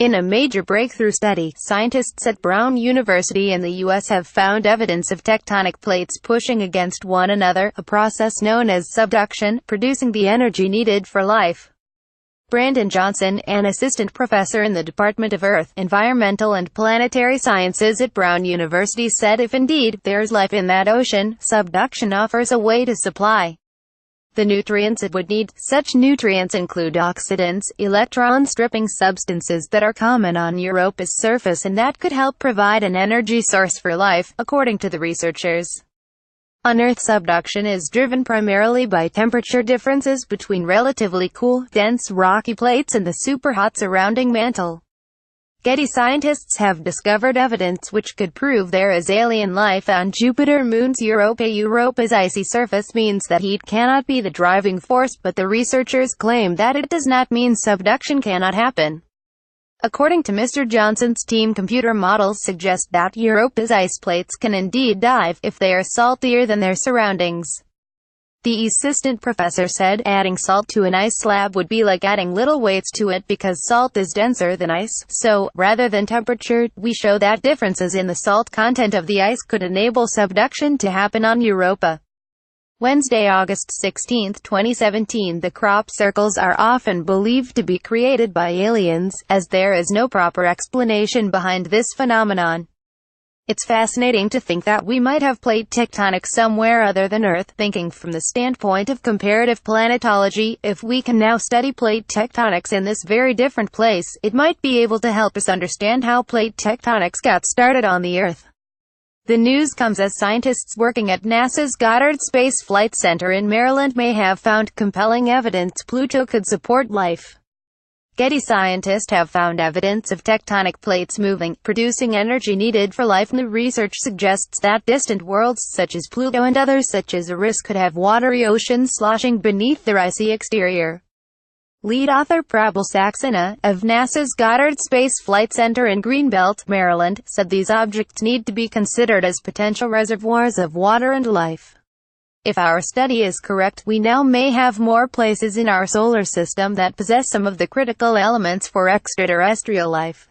In a major breakthrough study, scientists at Brown University in the U.S. have found evidence of tectonic plates pushing against one another, a process known as subduction, producing the energy needed for life. Brandon Johnson, an assistant professor in the Department of Earth, Environmental and Planetary Sciences at Brown University, said if indeed there's life in that ocean, subduction offers a way to supply the nutrients it would need. Such nutrients include oxidants, electron-stripping substances that are common on Europa's surface and that could help provide an energy source for life, according to the researchers. On Earth, subduction is driven primarily by temperature differences between relatively cool, dense rocky plates and the superhot surrounding mantle. Getty scientists have discovered evidence which could prove there is alien life on Jupiter moons Europa. Europa's icy surface means that heat cannot be the driving force, but the researchers claim that it does not mean subduction cannot happen. According to Mr. Johnson's team, computer models suggest that Europa's ice plates can indeed dive if they are saltier than their surroundings. The assistant professor said, adding salt to an ice slab would be like adding little weights to it because salt is denser than ice, so, rather than temperature, we show that differences in the salt content of the ice could enable subduction to happen on Europa. Wednesday, August 16, 2017. The crop circles are often believed to be created by aliens, as there is no proper explanation behind this phenomenon. It's fascinating to think that we might have plate tectonics somewhere other than Earth. Thinking from the standpoint of comparative planetology, if we can now study plate tectonics in this very different place, it might be able to help us understand how plate tectonics got started on the Earth. The news comes as scientists working at NASA's Goddard Space Flight Center in Maryland may have found compelling evidence Pluto could support life. Getty scientists have found evidence of tectonic plates moving, producing energy needed for life. The research suggests that distant worlds such as Pluto and others such as Eris could have watery oceans sloshing beneath their icy exterior. Lead author Prabal Saxena, of NASA's Goddard Space Flight Center in Greenbelt, Maryland, said these objects need to be considered as potential reservoirs of water and life. If our study is correct, we now may have more places in our solar system that possess some of the critical elements for extraterrestrial life.